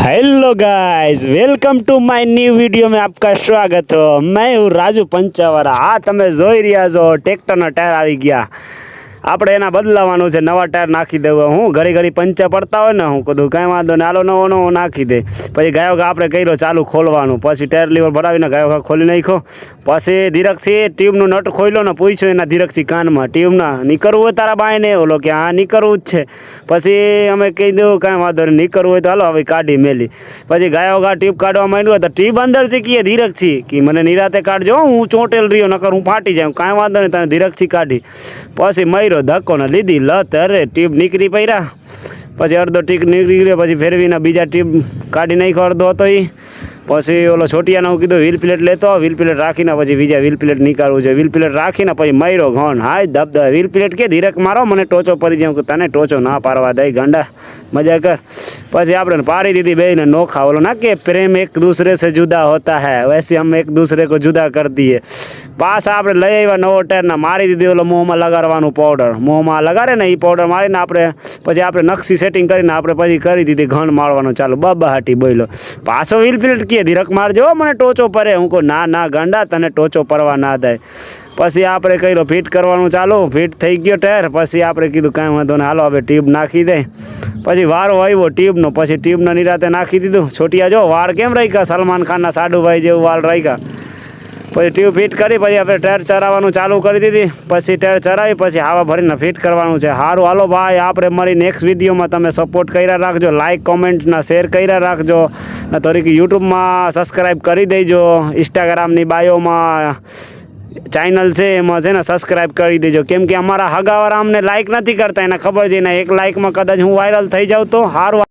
Hello guys, welcome to my new video में आपका स्वागत हो। मैं हूँ राजू पंचावारा। आ तमे જોઈ રહ્યા છો ટ્રેક્ટરના ટાયર આવી ગયા। આપણે એના બદલાવાનું છે, નવા ટાયર નાખી દેવા। હું ઘડી ઘડી પંચર પડતા હોય ને, હું કીધું કાંઈ વાંધો ને, આલો નવો નવો નાખી દે। પછી ગાયો ગા આપણે કર્યો ચાલુ ખોલવાનું, પછી ટાયર લીવર ભરાવીને ગાયો ગા ખોલી નાખ્યો। પછી ધીરકથી ટ્યુબનું નટ ખોલ્યો ને, પૂછ્યો એના ધીરકથી કાનમાં ટ્યુબના નીકળવું હોય તારા બાઈને? ઓલો કે હા નીકળવું જ છે। પછી અમે કહી દઉં કાંઈ વાંધો નહીં, નીકળવું હોય તો હાલો હવે કાઢી મેલી। પછી ગાયો ગા ટ્યુબ કાઢવા માંડ્યું તો ટ્યુબ અંદરથી કીએ ધીરકથી કે મને નિરાતે કાઢજો, હું ચોંટેલ રહ્યો નકર હું ફાટી જાઉં। કાંઈ વાંધો નહીં, તને ધીરકથી કાઢી। પછી મર્યો ધક્કો ને લીધી લત, અરે ટ્યુબ નીકળી પડ્યા। પછી અડધો ટીક નીકળી ગયો, પછી ફેરવીને બીજા ટ્યુબ કાઢી નાખ્યો અડધો હતો એ। પછી ઓલો છોટિયાને હું કીધું વ્હીલ પ્લેટ લેતો, વ્હીલ પ્લેટ રાખીને પછી બીજા વ્હીલ પ્લેટ નીકાળવું છે। વ્હીલ પ્લેટ રાખીને પછી માર્યો ઘણ, હાય દબદબ વ્હીલ પ્લેટ કે ધીરક મારો, મને ટોચો પડી જાય કે તને ટોચો ના પાડવા દઈ ગાંડા, મજા કર। પછી આપણે પાડી દીધી બેને નોખા। ઓલો ના કે પ્રેમ એક दूसरे से जुदा होता है, वैसे हम एक दूसरे को जुदा कर दिए। પાછા આપણે લઈ આવ્યા નવો ટાયરના, મારી દીધી ઓલો મોંમાં લગાડવાનું પાવડર, મોંમાં લગાડે ને એ પાવડર મારીને આપણે પછી આપણે નકશી સેટિંગ કરીને આપણે પછી કરી દીધી ઘણ મારવાનું ચાલુ। બબાહાટી બોલ્યો પાછો વ્હીલ પ્લેટ કે ધીરક મારજો મને ટોચો પડે। હું કહું ના ના ગાંડા, તને ટોચો પડવા ના દે। પછી આપણે કર્યો ફિટ કરવાનું ચાલુ, ફિટ થઈ ગયો ટાયર। પછી આપણે કીધું કાંઈ વાંધો ને, હાલો હવે ટ્યુબ નાખી દે। પછી વારો આવ્યો ટ્યુબનો, પછી ટ્યુબના નિરાતે નાખી દીધું। છોટિયા જો વાળ કેમ રાખ્યા, સલમાન ખાનના સાડુભાઈ જેવું વાળ રાખ્યા। પછી ટ્યુબ ફિટ કરી, પછી આપણે ટાયર ચરાવવાનું ચાલુ કરી દીધી। પછી ટાયર ચરાવી પછી હવા ભરીને ફિટ કરવાનું છે। સારું હાલો ભાઈ, આપણે મારી નેક્સ્ટ વિડીયોમાં તમે સપોર્ટ કર્યા રાખજો, લાઇક કોમેન્ટના શેર કર્યા રાખજો ને, થોડીક યુટ્યુબમાં સબસ્ક્રાઈબ કરી દેજો। ઇન્સ્ટાગ્રામની બાયોમાં ચેનલ છે એમાં છે ને સબસ્ક્રાઈબ કરી દેજો, કેમ કે અમારા હગાવાળા અમને લાઇક નથી કરતા, એને ખબર છે ને એક લાઇકમાં કદાચ હું વાયરલ થઈ જાઉં તો સારું।